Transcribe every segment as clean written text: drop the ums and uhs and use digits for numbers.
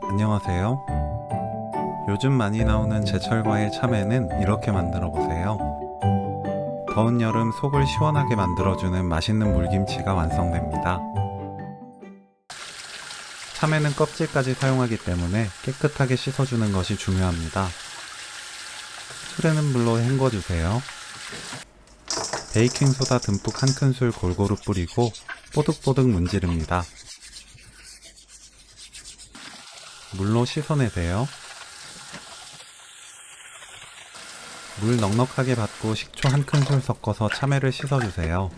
안녕하세요. 요즘 많이 나오는 제철과일 참외는 이렇게 만들어 보세요. 더운 여름 속을 시원하게 만들어주는 맛있는 물김치가 완성됩니다. 참외는 껍질까지 사용하기 때문에 깨끗하게 씻어주는 것이 중요합니다. 흐르는 물로 헹궈주세요. 베이킹소다 듬뿍 한 큰술 골고루 뿌리고 뽀득뽀득 문지릅니다. 물로 씻어내세요. 물 넉넉하게 받고 식초 한 큰술 섞어서 참외를 씻어주세요.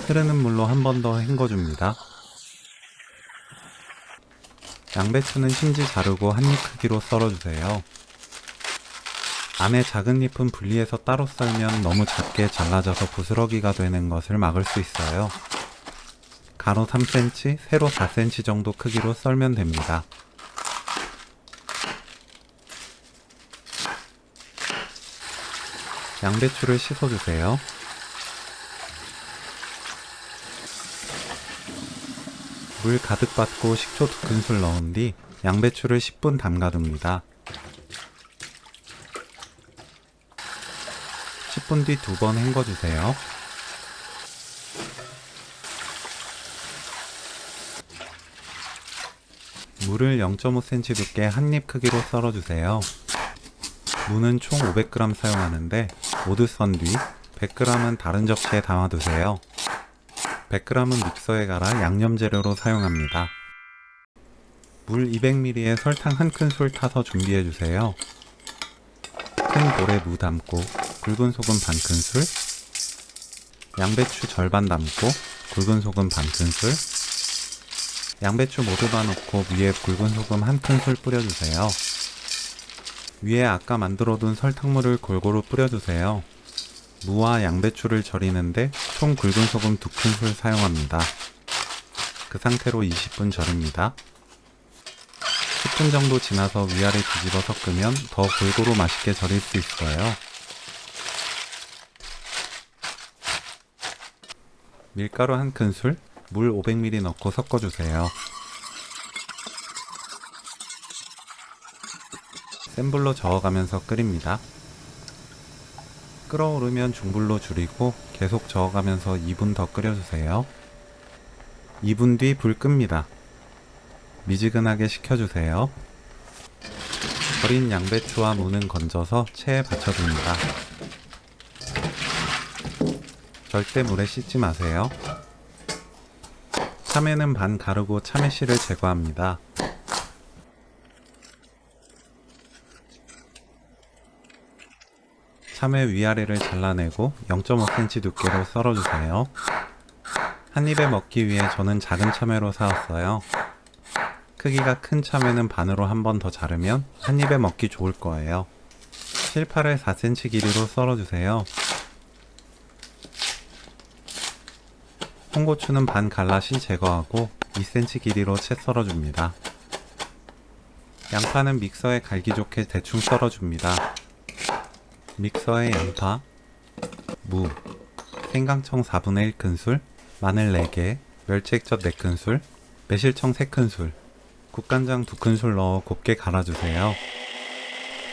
흐르는 물로 한 번 더 헹궈줍니다. 양배추는 심지 자르고 한 입 크기로 썰어주세요. 안에 작은 잎은 분리해서 따로 썰면 너무 작게 잘라져서 부스러기가 되는 것을 막을 수 있어요. 가로 3cm, 세로 4cm 정도 크기로 썰면 됩니다. 양배추를 씻어주세요. 물 가득 받고 식초 2큰술 넣은 뒤 양배추를 10분 담가둡니다. 10분 뒤 2번 헹궈주세요. 무를 0.5cm 두께 한 입 크기로 썰어주세요. 무는 총 500g 사용하는데 모두 썬 뒤 100g은 다른 접시에 담아두세요. 100g은 믹서에 갈아 양념 재료로 사용합니다. 물 200ml에 설탕 한 큰술 타서 준비해주세요. 큰 볼에 무 담고 굵은 소금 반 큰술, 양배추 절반 담고 굵은 소금 반 큰술, 양배추 모두 다 넣고 위에 굵은 소금 한 큰술 뿌려주세요. 위에 아까 만들어둔 설탕물을 골고루 뿌려주세요. 무와 양배추를 절이는데 총 굵은 소금 2큰술 사용합니다. 그 상태로 20분 절입니다. 10분 정도 지나서 위아래 뒤집어 섞으면 더 골고루 맛있게 절일 수 있어요. 밀가루 한 큰술, 물 500ml 넣고 섞어주세요. 센 불로 저어가면서 끓입니다. 끓어오르면 중불로 줄이고 계속 저어가면서 2분 더 끓여주세요. 2분 뒤 불 끕니다. 미지근하게 식혀주세요. 절인 양배추와 무는 건져서 체에 받쳐둡니다. 절대 물에 씻지 마세요. 참외는 반 가르고 참외씨를 제거합니다. 참외 위아래를 잘라내고 0.5cm 두께로 썰어주세요. 한 입에 먹기 위해 저는 작은 참외로 사왔어요. 크기가 큰 참외는 반으로 한 번 더 자르면 한 입에 먹기 좋을 거예요. 실파를 4cm 길이로 썰어주세요. 홍고추는 반 갈라 씨 제거하고 2cm 길이로 채 썰어줍니다. 양파는 믹서에 갈기 좋게 대충 썰어줍니다. 믹서에 양파, 무, 생강청 4분의 1 큰술, 마늘 4개, 멸치액젓 4큰술, 매실청 3큰술, 국간장 2큰술 넣어 곱게 갈아주세요.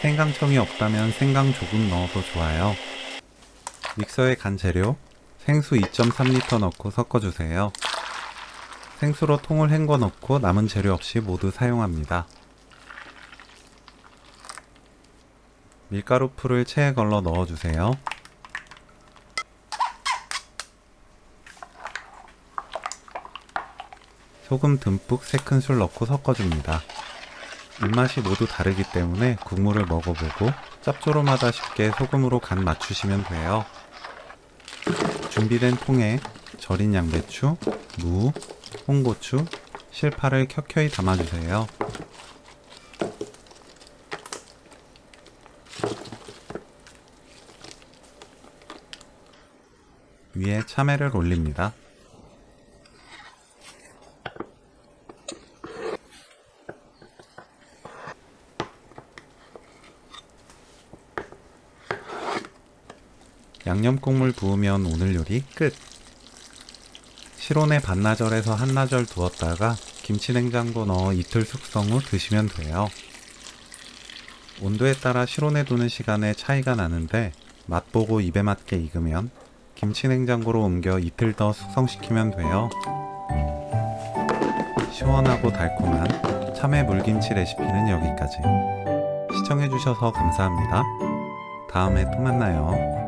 생강청이 없다면 생강 조금 넣어도 좋아요. 믹서에 간 재료, 생수 2.3L 넣고 섞어주세요. 생수로 통을 헹궈 넣고 남은 재료 없이 모두 사용합니다. 밀가루 풀을 체에 걸러 넣어주세요. 소금 듬뿍 3큰술 넣고 섞어줍니다. 입맛이 모두 다르기 때문에 국물을 먹어보고 짭조름하다 싶게 소금으로 간 맞추시면 돼요. 준비된 통에 절인 양배추, 무, 홍고추, 실파를 켜켜이 담아주세요. 위에 참외를 올립니다. 양념 국물 부으면 오늘 요리 끝! 실온에 반나절에서 한나절 두었다가 김치냉장고 넣어 이틀 숙성 후 드시면 돼요. 온도에 따라 실온에 두는 시간에 차이가 나는데 맛보고 입에 맞게 익으면 김치냉장고로 옮겨 이틀 더 숙성시키면 돼요. 시원하고 달콤한 참외 물김치 레시피는 여기까지. 시청해주셔서 감사합니다. 다음에 또 만나요.